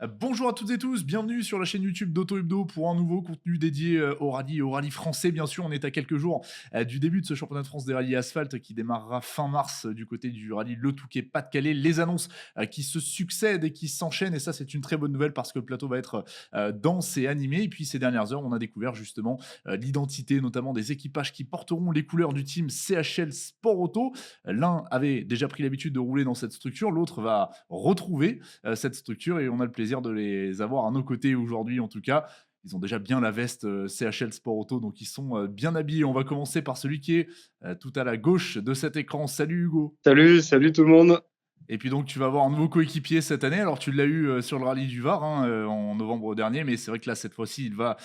Bonjour à toutes et tous, bienvenue sur la chaîne YouTube d'Auto Hebdo pour un nouveau contenu dédié au rallye et au rallye français. Bien sûr, on est à quelques jours du début de ce championnat de France des rallyes asphalte qui démarrera fin mars du côté du rallye Le Touquet-Pas-de-Calais. Les annonces qui se succèdent et qui s'enchaînent, et ça, c'est une très bonne nouvelle parce que le plateau va être dense et animé. Et puis, ces dernières heures, on a découvert justement l'identité, notamment des équipages qui porteront les couleurs du team CHL Sport Auto. L'un avait déjà pris l'habitude de rouler dans cette structure, l'autre va retrouver cette structure et on a le plaisir de les avoir à nos côtés aujourd'hui en tout cas. Ils ont déjà bien la veste CHL Sport Auto, donc ils sont bien habillés. On va commencer par celui qui est tout à la gauche de cet écran. Salut Hugo. Salut tout le monde. Et puis donc tu vas avoir un nouveau coéquipier cette année. Alors tu l'as eu sur le rallye du Var hein, en novembre dernier, mais c'est vrai que là cette fois-ci il va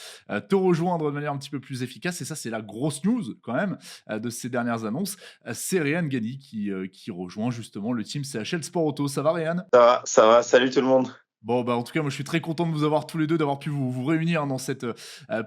te rejoindre de manière un petit peu plus efficace. Et ça c'est la grosse news quand même de ces dernières annonces. C'est Réan Gani qui rejoint justement le team CHL Sport Auto. Ça va Réan? Ça va, salut tout le monde. Bon, bah, en tout cas, moi, je suis très content de vous avoir tous les 2, d'avoir pu vous réunir dans cette,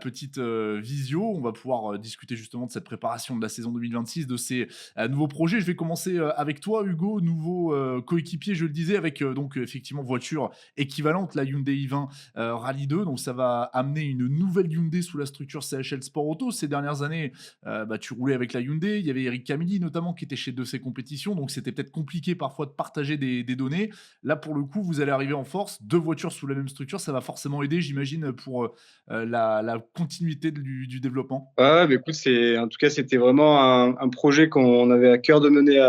petite, visio. On va pouvoir, discuter justement de cette préparation de la saison 2026, de ces, nouveaux projets. Je vais commencer, avec toi, Hugo, nouveau, coéquipier, je le disais, avec, donc, effectivement, voiture équivalente, la Hyundai i20, Rally 2. Donc ça va amener une nouvelle Hyundai sous la structure CHL Sport Auto. Ces dernières années, bah, tu roulais avec la Hyundai. Il y avait Eric Camilli, notamment, qui était chez de ces compétitions. Donc c'était peut-être compliqué, parfois, de partager des données. Là, pour le coup, vous allez arriver en force, 2 voitures sous la même structure, ça va forcément aider, j'imagine, pour, la continuité du développement? Ouais, bah, écoute, en tout cas, c'était vraiment un projet qu'on avait à cœur de mener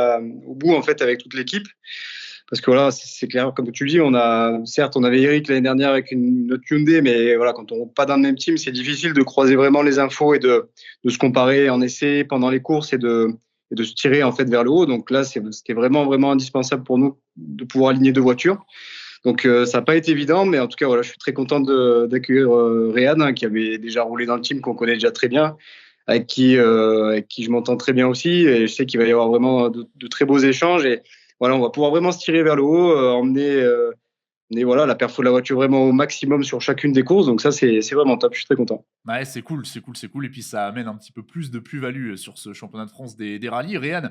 au bout, en fait, avec toute l'équipe. Parce que voilà, c'est clair, comme tu dis, certes, on avait Eric l'année dernière avec une autre Hyundai, mais voilà, quand on n'est pas dans le même team, c'est difficile de croiser vraiment les infos et de se comparer en essai pendant les courses et de se tirer, en fait, vers le haut. Donc là, c'était vraiment, vraiment indispensable pour nous de pouvoir aligner deux voitures. Donc ça n'a pas été évident, mais en tout cas, voilà, je suis très content d'accueillir Réan, hein, qui avait déjà roulé dans le team, qu'on connaît déjà très bien, avec qui je m'entends très bien aussi. Et je sais qu'il va y avoir vraiment de très beaux échanges. Et voilà, on va pouvoir vraiment se tirer vers le haut, emmener voilà, la perfo de la voiture vraiment au maximum sur chacune des courses. Donc ça, c'est vraiment top. Je suis très content. Ouais, c'est cool, c'est cool, c'est cool. Et puis ça amène un petit peu plus de plus-value sur ce championnat de France des rallyes. Réan,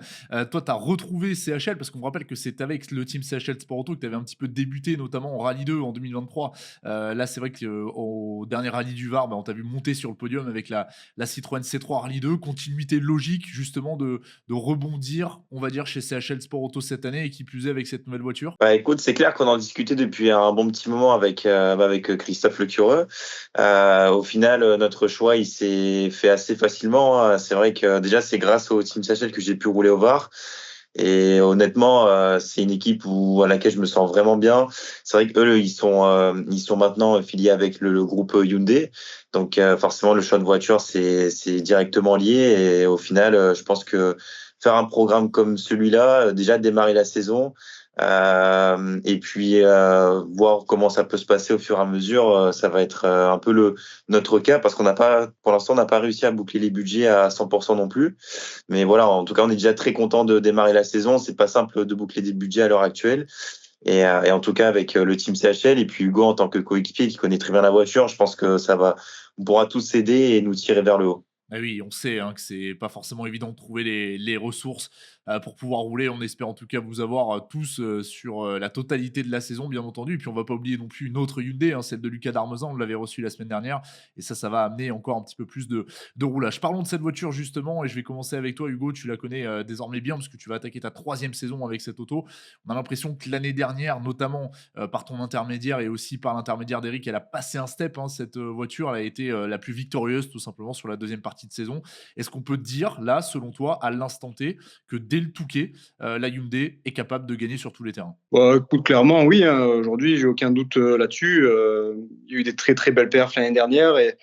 toi, tu as retrouvé CHL parce qu'on me rappelle que c'est avec le team CHL Sport Auto que tu avais un petit peu débuté, notamment en Rallye 2 en 2023. Là, c'est vrai qu'au dernier Rallye du Var, bah, on t'a vu monter sur le podium avec la Citroën C3 Rallye 2. Continuité logique, justement, de rebondir, on va dire, chez CHL Sport Auto cette année et qui plus est avec cette nouvelle voiture. Bah écoute, c'est clair qu'on en discutait depuis un bon petit moment avec Christophe Lecureux. Au final, notre choix, il s'est fait assez facilement, hein. C'est vrai que déjà, c'est grâce au Team Sachel que j'ai pu rouler au Var. Et honnêtement, c'est une équipe à laquelle je me sens vraiment bien. C'est vrai qu'eux, ils sont maintenant affiliés avec le groupe Hyundai. Donc forcément, le choix de voiture, c'est directement lié. Et au final, je pense que faire un programme comme celui-là, déjà démarrer la saison, et puis voir comment ça peut se passer au fur et à mesure, ça va être un peu notre cas parce pour l'instant, on n'a pas réussi à boucler les budgets à 100% non plus. Mais voilà, en tout cas, on est déjà très content de démarrer la saison. C'est pas simple de boucler des budgets à l'heure actuelle. Et en tout cas, avec le team CHL et puis Hugo en tant que coéquipier qui connaît très bien la voiture, je pense que on pourra tous s'aider et nous tirer vers le haut. Ah oui, on sait hein, que c'est pas forcément évident de trouver les ressources pour pouvoir rouler. On espère en tout cas vous avoir tous sur la totalité de la saison, bien entendu. Et puis on va pas oublier non plus une autre Hyundai, hein, celle de Lucas Darmezan. On l'avait reçue la semaine dernière. Et ça va amener encore un petit peu plus de roulage. Parlons de cette voiture justement. Et je vais commencer avec toi, Hugo. Tu la connais désormais bien parce que tu vas attaquer ta troisième saison avec cette auto. On a l'impression que l'année dernière, notamment par ton intermédiaire et aussi par l'intermédiaire d'Eric, elle a passé un step. Hein, cette voiture, elle a été la plus victorieuse tout simplement sur la deuxième partie de saison. Est-ce qu'on peut dire, là, selon toi, à l'instant T, que dès le Touquet, la Hyundai est capable de gagner sur tous les terrains? Bah, écoute, clairement, oui, hein, aujourd'hui, j'ai aucun doute là-dessus. Il y a eu des très très belles perfs l'année dernière et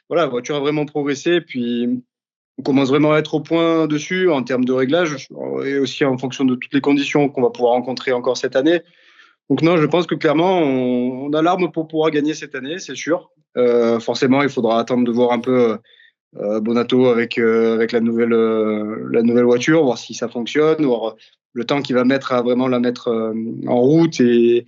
voilà, la voiture a vraiment progressé. Puis on commence vraiment à être au point dessus en termes de réglage et aussi en fonction de toutes les conditions qu'on va pouvoir rencontrer encore cette année. Donc non, je pense que clairement, on a l'arme pour pouvoir gagner cette année, c'est sûr. Forcément, il faudra attendre de voir un peu Bonato avec la nouvelle voiture, voir si ça fonctionne, voir le temps qu'il va mettre à vraiment la mettre en route. Et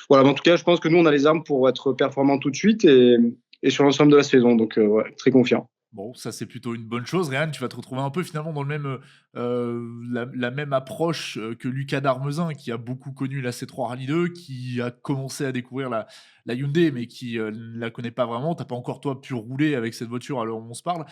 voilà, mais en tout cas, je pense que nous, on a les armes pour être performants tout de suite et sur l'ensemble de la saison. Donc, ouais, très confiant. Bon, ça c'est plutôt une bonne chose. Réhan, tu vas te retrouver un peu finalement dans le même, la même approche, que Lucas Darmezin qui a beaucoup connu la C3 Rally 2, qui a commencé à découvrir la Hyundai, mais qui, ne la connaît pas vraiment. Tu as pas encore toi pu rouler avec cette voiture à l'heure où on se parle.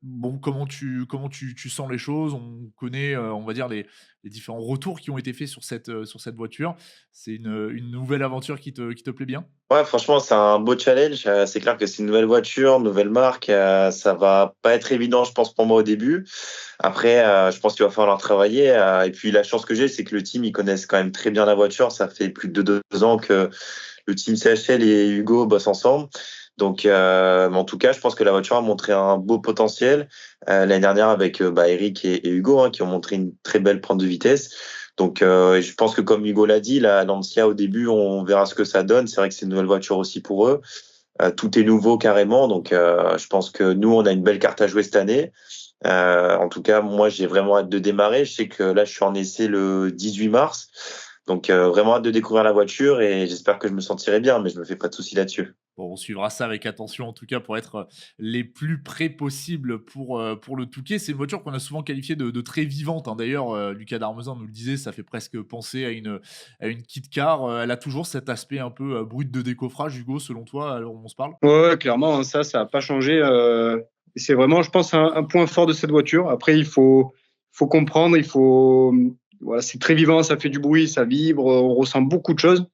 Bon, comment tu sens les choses? On connaît, on va dire les différents retours qui ont été faits sur cette voiture. C'est une nouvelle aventure qui te plaît bien? Ouais, franchement, c'est un beau challenge. C'est clair que c'est une nouvelle voiture, nouvelle marque. Ça va pas être évident, je pense, pour moi au début. Après, je pense qu'il va falloir travailler. Et puis, la chance que j'ai, c'est que le team, ils connaissent quand même très bien la voiture. Ça fait plus de 2 ans que le team CHL et Hugo bossent ensemble. Donc, mais en tout cas, je pense que la voiture a montré un beau potentiel l'année dernière avec Eric et Hugo, hein, qui ont montré une très belle pointe de vitesse. Donc, je pense que comme Hugo l'a dit, la Lancia au début, on verra ce que ça donne. C'est vrai que c'est une nouvelle voiture aussi pour eux. Tout est nouveau carrément. Donc, je pense que nous, on a une belle carte à jouer cette année. En tout cas, moi, j'ai vraiment hâte de démarrer. Je sais que là, je suis en essai le 18 mars. Donc, vraiment hâte de découvrir la voiture et j'espère que je me sentirai bien, mais je me fais pas de soucis là-dessus. Bon, on suivra ça avec attention, en tout cas, pour être les plus près possible pour le Touquet. C'est une voiture qu'on a souvent qualifiée de très vivante, hein. D'ailleurs, Lucas Darmezin nous le disait, ça fait presque penser à une kit car. Elle a toujours cet aspect un peu brut de décoffrage, Hugo, selon toi, alors on se parle? Ouais, clairement, hein, ça a pas changé. C'est vraiment, je pense, un point fort de cette voiture. Après, faut comprendre, voilà, c'est très vivant, ça fait du bruit, ça vibre, on ressent beaucoup de choses.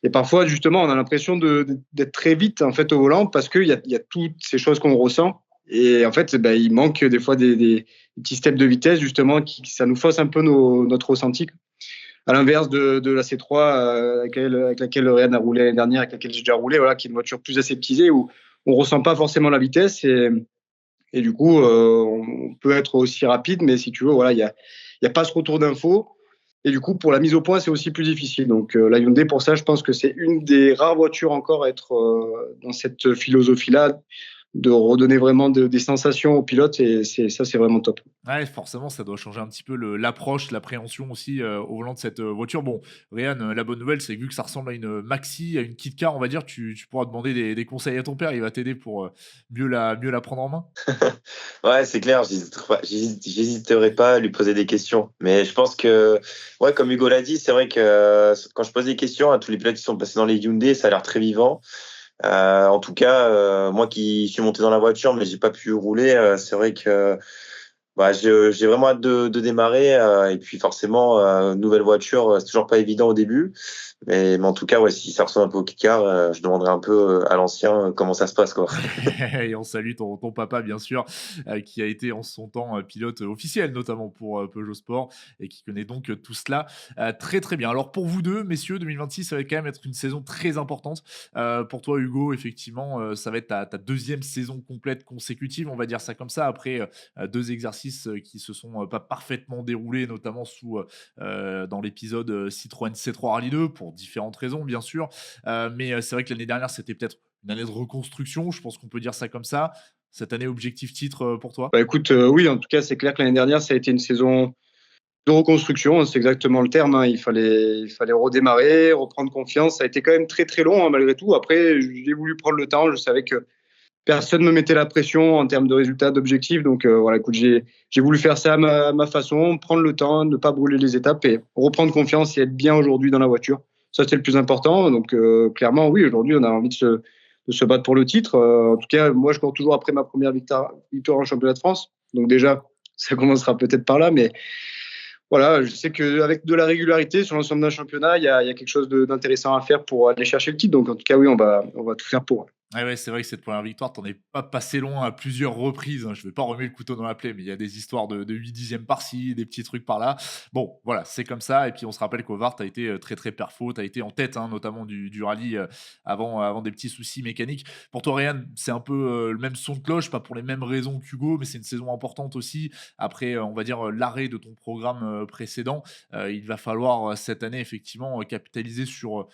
Et parfois, justement, on a l'impression d'être très vite en fait au volant parce qu'il y a toutes ces choses qu'on ressent. Et en fait, ben, il manque des fois des petits steps de vitesse justement ça nous fausse un peu notre ressenti. À l'inverse de la C3 avec laquelle Ryan a roulé l'année dernière, avec laquelle j'ai déjà roulé, voilà, qui est une voiture plus aseptisée où on ressent pas forcément la vitesse et du coup on peut être aussi rapide, mais si tu veux, voilà, il y a pas ce retour d'info. Et du coup, pour la mise au point, c'est aussi plus difficile. Donc, la Hyundai, pour ça, je pense que c'est une des rares voitures encore à être dans cette philosophie-là, de redonner vraiment des sensations aux pilotes. Et ça, c'est vraiment top. Ouais, forcément, ça doit changer un petit peu l'approche, l'appréhension aussi au volant de cette voiture. Bon, Réhan, la bonne nouvelle, c'est que vu que ça ressemble à une Maxi, à une Kit Car, on va dire, tu pourras demander des conseils à ton père. Il va t'aider pour mieux la prendre en main. Ouais, c'est clair, j'hésiterai pas à lui poser des questions. Mais je pense que, ouais, comme Hugo l'a dit, c'est vrai que quand je pose des questions à tous les pilotes qui sont passés dans les Hyundai, ça a l'air très vivant. En tout cas, moi qui suis monté dans la voiture, mais j'ai pas pu rouler, c'est vrai que j'ai vraiment hâte de démarrer. Et puis forcément, nouvelle voiture, c'est toujours pas évident au début. Mais en tout cas, ouais, si ça ressemble un peu au Kikar, je demanderai un peu à l'ancien comment ça se passe, quoi. Et on salue ton papa, bien sûr, qui a été en son temps pilote officiel, notamment pour Peugeot Sport, et qui connaît donc tout cela très très bien. Alors pour vous deux, messieurs, 2026, ça va quand même être une saison très importante. Pour toi, Hugo, effectivement, ça va être ta deuxième saison complète consécutive, on va dire ça comme ça, après deux exercices qui se sont pas parfaitement déroulés, notamment dans l'épisode Citroën C3 Rally 2, pour différentes raisons, bien sûr. Mais c'est vrai que l'année dernière, c'était peut-être une année de reconstruction, je pense qu'on peut dire ça comme ça. Cette année, objectif titre pour toi? Bah, écoute, oui, en tout cas, c'est clair que l'année dernière, ça a été une saison de reconstruction, hein, c'est exactement le terme, hein. Il fallait redémarrer, reprendre confiance. Ça a été quand même très, très long, hein, malgré tout. Après, j'ai voulu prendre le temps. Je savais que personne ne me mettait la pression en termes de résultats, d'objectifs. Donc, voilà, écoute, j'ai voulu faire ça à ma façon, prendre le temps, ne pas brûler les étapes et reprendre confiance et être bien aujourd'hui dans la voiture. Ça, c'est le plus important. Donc, clairement, oui, aujourd'hui, on a envie de se battre pour le titre. En tout cas, moi, je cours toujours après ma première victoire en championnat de France. Donc, déjà, ça commencera peut-être par là, mais voilà, je sais qu'avec de la régularité sur l'ensemble d'un championnat, il y a quelque chose d'intéressant à faire pour aller chercher le titre. Donc, en tout cas, oui, on va tout faire pour. Ouais, ouais, c'est vrai que cette première victoire, t'en es pas passé loin à plusieurs reprises, hein. Je vais pas remuer le couteau dans la plaie, mais il y a des histoires de 8 dixièmes par-ci, des petits trucs par-là. Bon, voilà, c'est comme ça. Et puis on se rappelle qu'au VAR, tu été très très perfo, tu été en tête, hein, notamment du rallye avant des petits soucis mécaniques. Pour toi, Ryan, c'est un peu le même son de cloche, pas pour les mêmes raisons qu'Hugo, mais c'est une saison importante aussi. Après, on va dire, l'arrêt de ton programme précédent, il va falloir cette année, effectivement, capitaliser sur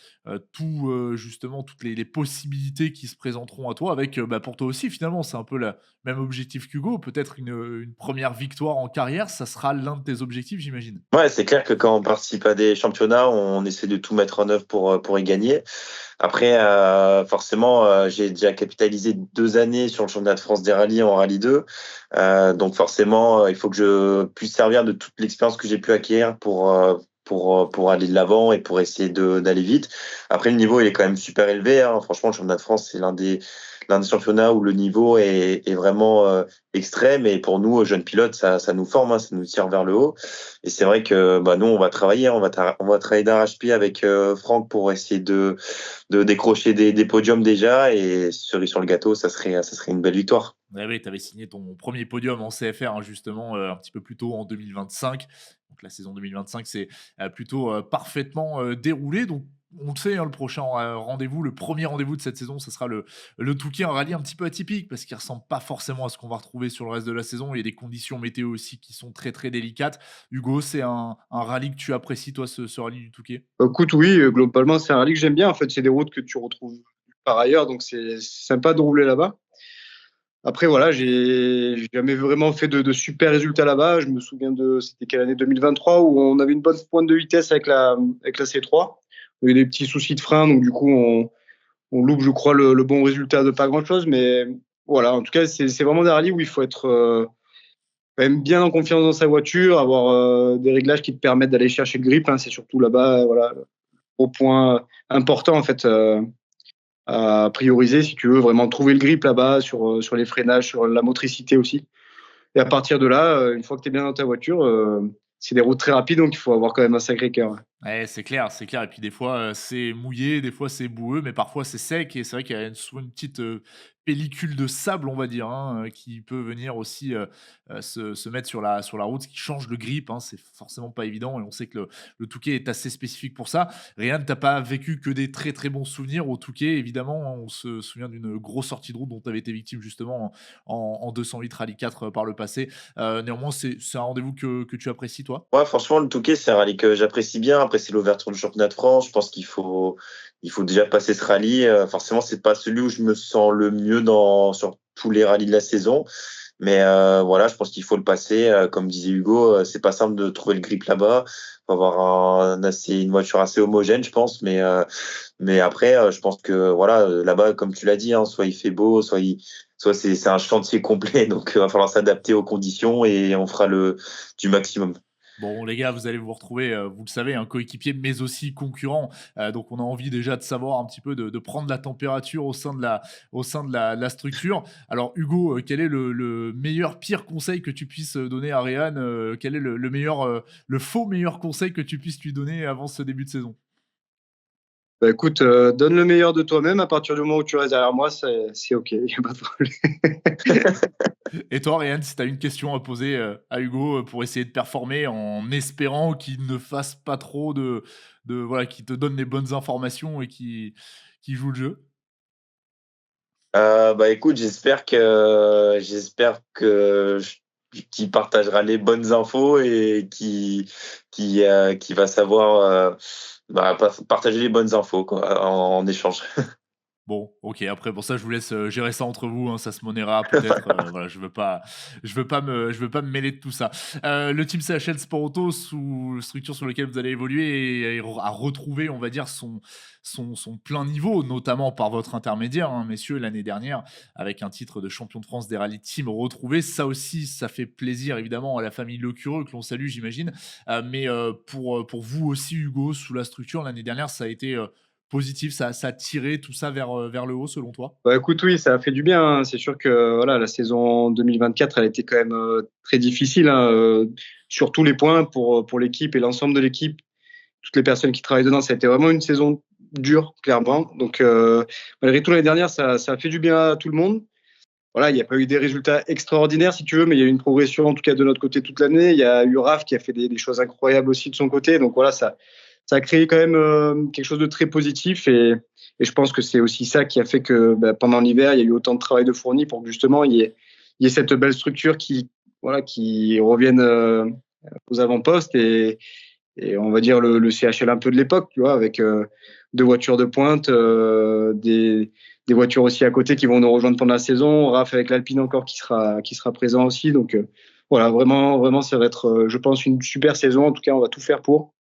tout, justement, toutes les possibilités qui se présentent présenteront à toi avec, pour toi aussi finalement, c'est un peu le même objectif qu'Hugo, peut-être une 1re victoire en carrière, ça sera l'un de tes objectifs, j'imagine? Ouais, c'est clair que quand on participe à des championnats, on essaie de tout mettre en œuvre pour y gagner. Après, forcément, j'ai déjà capitalisé 2 années sur le championnat de France des rallyes en Rallye 2. Donc forcément, il faut que je puisse servir de toute l'expérience que j'ai pu acquérir pour aller de l'avant et pour essayer d'aller vite. Après, le niveau, il est quand même super élevé, hein. Franchement, le championnat de France, c'est l'un des championnats où le niveau est vraiment extrême. Et pour nous, jeunes pilotes, ça nous forme, hein, ça nous tire vers le haut. Et c'est vrai que nous, on va travailler, on va travailler d'arrache-pied avec Franck pour essayer de décrocher des podiums déjà. Et cerise sur le gâteau, ça serait une belle victoire. Ouais, oui, tu avais signé ton premier podium en CFR, hein, justement, un petit peu plus tôt en 2025. Donc la saison 2025 s'est, plutôt, parfaitement, déroulée. Donc on le sait, hein, le prochain, rendez-vous, le premier rendez-vous de cette saison, ce sera le Touquet, un rallye un petit peu atypique parce qu'il ressemble pas forcément à ce qu'on va retrouver sur le reste de la saison. Il y a des conditions météo aussi qui sont très, très délicates. Hugo, c'est un rallye que tu apprécies toi, ce rallye du Touquet? Écoute, oui, globalement, c'est un rallye que j'aime bien. En fait, c'est des routes que tu retrouves par ailleurs, donc c'est sympa de rouler là-bas. Après, voilà, j'ai jamais vraiment fait de super résultats là-bas. Je me souviens c'était quelle année? 2023, où on avait une bonne pointe de vitesse avec la C3. Il y a eu des petits soucis de frein, donc du coup, on loupe, je crois, le bon résultat de pas grand-chose. Mais voilà, en tout cas, c'est vraiment des rallyes où il faut être quand même bien en confiance dans sa voiture, avoir des réglages qui te permettent d'aller chercher le grip, hein. C'est surtout là-bas, voilà, au point important, en fait, à prioriser si tu veux vraiment trouver le grip là-bas sur les freinages, sur la motricité aussi. Et à partir de là, une fois que tu es bien dans ta voiture, c'est des routes très rapides, donc il faut avoir quand même un sacré cœur. Ouais, c'est clair, c'est clair. Et puis des fois, c'est mouillé, des fois c'est boueux, mais parfois c'est sec. Et c'est vrai qu'il y a souvent une petite pellicule de sable, on va dire, hein, qui peut venir aussi se mettre sur la route, ce qui change le grip, hein. C'est forcément pas évident. Et on sait que le Touquet est assez spécifique pour ça. Ryan, t'as pas vécu que des très très bons souvenirs au Touquet, évidemment, hein. On se souvient d'une grosse sortie de route dont tu avais été victime justement en 208 Rallye 4 par le passé. Néanmoins, c'est un rendez-vous que tu apprécies, toi? Ouais, franchement, le Touquet, c'est un rallye que j'apprécie bien. Après, c'est l'ouverture du championnat de France. Je pense qu'il faut déjà passer ce rallye. Forcément, c'est pas celui où je me sens le mieux sur tous les rallyes de la saison. Mais voilà, je pense qu'il faut le passer. Comme disait Hugo, c'est pas simple de trouver le grip là-bas. Faut avoir une voiture assez homogène, je pense. Mais après, je pense que voilà, là-bas, comme tu l'as dit, hein, soit il fait beau, soit c'est un chantier complet. Donc, il va falloir s'adapter aux conditions et on fera du maximum. Bon, les gars, vous allez vous retrouver, vous le savez, un coéquipier, mais aussi concurrent. Donc, on a envie déjà de savoir un petit peu, de prendre la température au sein de la structure. Alors, Hugo, quel est le meilleur, pire conseil que tu puisses donner à Réan? Quel est le meilleur, le faux meilleur conseil que tu puisses lui donner avant ce début de saison? Bah, écoute, donne le meilleur de toi-même. À partir du moment où tu restes derrière moi, c'est OK, il y a pas de problème. Et toi, Réan, si tu as une question à poser à Hugo pour essayer de performer en espérant qu'il ne fasse pas trop voilà, qu'il te donne les bonnes informations et qu'il joue le jeu. Écoute, j'espère que qu'il partagera les bonnes infos et qui va savoir partager les bonnes infos quoi, en échange. Bon, OK, après pour ça, je vous laisse, gérer ça entre vous, hein, ça se monnaiera peut-être, voilà, je veux pas me mêler de tout ça. Le team CHL Sport Auto, structure sur laquelle vous allez évoluer et a retrouvé, on va dire, son plein niveau, notamment par votre intermédiaire, hein, messieurs, l'année dernière, avec un titre de champion de France des rallyes team retrouvé. Ça aussi, ça fait plaisir évidemment à la famille Lecureux, que l'on salue, j'imagine. Mais, pour vous aussi, Hugo, sous la structure, l'année dernière, ça a été, positif, ça a tiré tout ça vers le haut selon toi? Bah, écoute, oui, ça a fait du bien, hein. C'est sûr que voilà, la saison 2024, elle était quand même très difficile, hein, sur tous les points pour l'équipe et l'ensemble de l'équipe. Toutes les personnes qui travaillent dedans, ça a été vraiment une saison dure, clairement. Donc, malgré tout, l'année dernière, ça a fait du bien à tout le monde. Voilà, il n'y a pas eu des résultats extraordinaires, si tu veux, mais il y a eu une progression, en tout cas de notre côté, toute l'année. Il y a eu Raph qui a fait des choses incroyables aussi de son côté. Donc voilà, ça a créé quand même quelque chose de très positif et je pense que c'est aussi ça qui a fait que pendant l'hiver, il y a eu autant de travail de fourni pour que justement il y ait cette belle structure qui revienne aux avant-postes et et on va dire le CHL un peu de l'époque, tu vois, avec 2 voitures de pointe, des voitures aussi à côté qui vont nous rejoindre pendant la saison. Raph avec l'Alpine encore qui sera présent aussi. Donc voilà, vraiment, ça va être, je pense, une super saison. En tout cas, on va tout faire pour.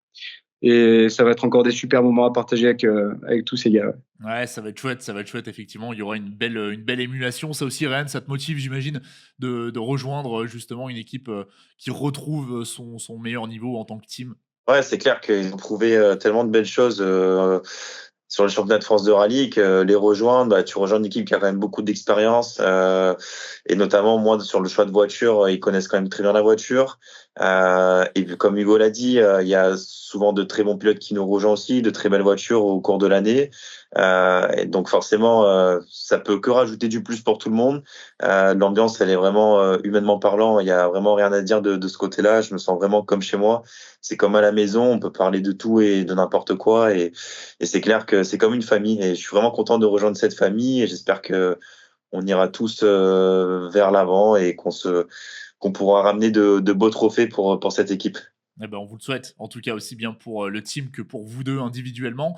Et ça va être encore des super moments à partager avec tous ces gars. Ouais. Ouais, ça va être chouette, effectivement. Il y aura une belle émulation. Ça aussi, Rennes, ça te motive, j'imagine, de rejoindre justement une équipe qui retrouve son meilleur niveau en tant que team. Ouais, c'est clair qu'ils ont prouvé tellement de belles choses sur le championnat de France de rallye que les rejoindre, bah, tu rejoins une équipe qui a quand même beaucoup d'expérience et notamment moi sur le choix de voiture, ils connaissent quand même très bien la voiture. Et comme Hugo l'a dit, il y a souvent de très bons pilotes qui nous rejoignent aussi, de très belles voitures au cours de l'année. Et donc forcément, ça peut que rajouter du plus pour tout le monde. L'ambiance, elle est vraiment humainement parlant, il y a vraiment rien à dire de ce côté-là. Je me sens vraiment comme chez moi. C'est comme à la maison, on peut parler de tout et de n'importe quoi. Et c'est clair que c'est comme une famille. Et je suis vraiment content de rejoindre cette famille. Et j'espère que on ira tous vers l'avant et qu'on pourra ramener de beaux trophées pour cette équipe. Eh ben, on vous le souhaite, en tout cas aussi bien pour le team que pour vous deux individuellement.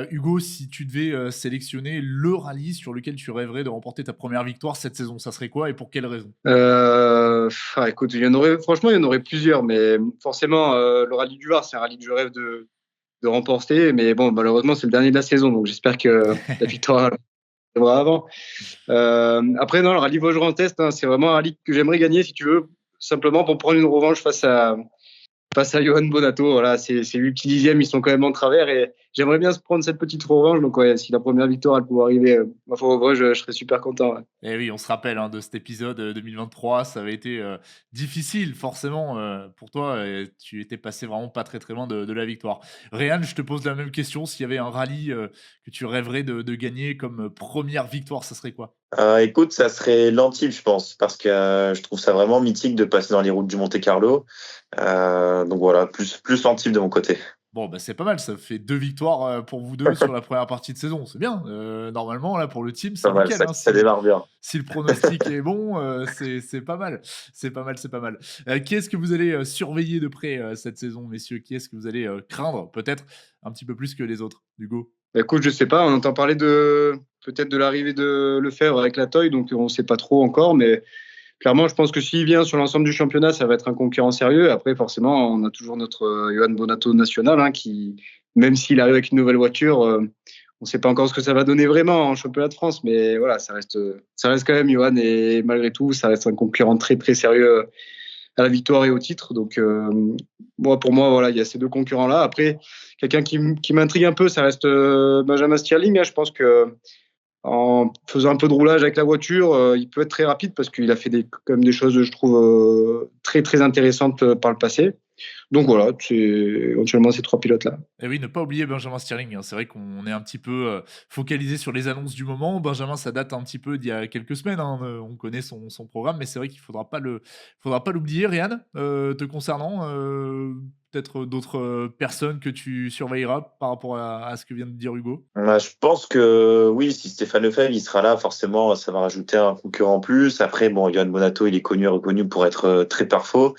Hugo, si tu devais sélectionner le rallye sur lequel tu rêverais de remporter ta première victoire cette saison, ça serait quoi et pour quelle raison? Écoute, franchement, il y en aurait plusieurs, mais forcément, le rallye du Var, c'est un rallye que je rêve de remporter. Mais bon, malheureusement, c'est le dernier de la saison, donc j'espère que la victoire arrivera avant. Après, non, le rallye Vosges-Grand-Est, hein, c'est vraiment un rallye que j'aimerais gagner, si tu veux, simplement pour prendre une revanche face à Johan Bonato. Voilà, c'est lui qui dixième, ils sont quand même en travers et j'aimerais bien se prendre cette petite revanche. Donc ouais, si la première victoire elle pouvait arriver, ma foi, vrai, je serais super content. Ouais. Eh oui, on se rappelle de cet épisode 2023, ça avait été difficile forcément pour toi, et tu étais passé vraiment pas très très loin de la victoire. Réal, je te pose la même question, s'il y avait un rallye que tu rêverais de gagner comme première victoire, ça serait quoi? Écoute, ça serait l'Antibes, je pense, parce que je trouve ça vraiment mythique de passer dans les routes du Monte-Carlo. Donc voilà, plus l'Antibes de mon côté. Bon, bah, c'est pas mal, ça fait 2 victoires pour vous deux sur la première partie de saison, c'est bien. Normalement, là, pour le team, c'est Pas mal, nickel, ça, hein, ça démarre bien. si le pronostic est bon, c'est pas mal. C'est pas mal, c'est pas mal. Qui est-ce que vous allez surveiller de près cette saison, messieurs? Qui est-ce que vous allez craindre, peut-être un petit peu plus que les autres? Hugo? Bah, écoute, je sais pas, on entend parler peut-être de l'arrivée de Lefebvre avec la Toy, donc on sait pas trop encore, mais clairement, je pense que s'il vient sur l'ensemble du championnat, ça va être un concurrent sérieux. Après, forcément, on a toujours notre Johan Bonato national, hein, qui, même s'il arrive avec une nouvelle voiture, on ne sait pas encore ce que ça va donner vraiment en championnat de France, mais voilà, ça reste quand même Johan et malgré tout, ça reste un concurrent très très sérieux à la victoire et au titre. Donc, pour moi, voilà, il y a ces deux concurrents-là. Après, quelqu'un qui m'intrigue un peu, ça reste Benjamin Stirling. Hein. Je pense que en faisant un peu de roulage avec la voiture, il peut être très rapide parce qu'il a fait quand même des choses, je trouve, très très intéressantes par le passé. Donc voilà, c'est éventuellement ces trois pilotes-là. Et oui, ne pas oublier Benjamin Stirling, hein. C'est vrai qu'on est un petit peu focalisé sur les annonces du moment. Benjamin, ça date un petit peu d'il y a quelques semaines, hein. On connaît son programme, mais c'est vrai qu'il faudra pas l'oublier. Ryan, te concernant, peut-être d'autres personnes que tu surveilleras par rapport à ce que vient de dire Hugo? Je pense que oui, si Stéphane Lefebvre il sera là, forcément, ça va rajouter un concurrent en plus. Après, bon, Johan Bonato, il est connu et reconnu pour être très parfait.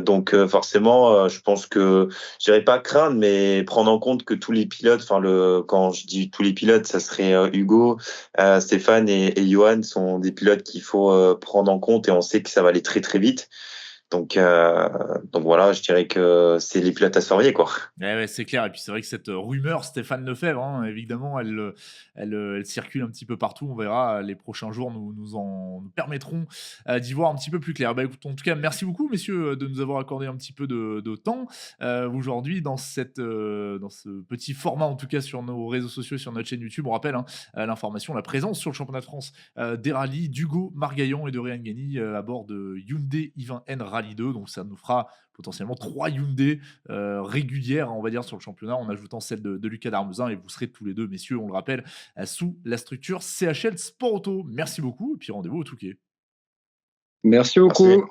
Donc forcément, je pense que je dirais pas craindre, mais prendre en compte que tous les pilotes, quand je dis tous les pilotes, ça serait Hugo, Stéphane et Johan sont des pilotes qu'il faut prendre en compte et on sait que ça va aller très très vite. Donc voilà, je dirais que c'est les pilotes à surveiller, quoi. Ouais, ouais, c'est clair. Et puis c'est vrai que cette rumeur Stéphane Lefebvre, hein, évidemment, elle circule un petit peu partout. On verra. Les prochains jours nous permettront d'y voir un petit peu plus clair. Bah, écoute, en tout cas, merci beaucoup, messieurs, de nous avoir accordé un petit peu de temps aujourd'hui dans dans ce petit format, en tout cas sur nos réseaux sociaux, sur notre chaîne YouTube. On rappelle l'information, la présence sur le championnat de France des rallyes d'Hugo Margaillon et de Réan Gany à bord de Hyundai i20N Rally 2. Donc ça nous fera potentiellement 3 Hyundai régulière, on va dire, sur le championnat, en ajoutant celle de Lucas Darmezin. Et vous serez tous les deux, messieurs, on le rappelle, sous la structure CHL Sport Auto. Merci beaucoup, et puis rendez-vous au Touquet. Merci Merci. beaucoup.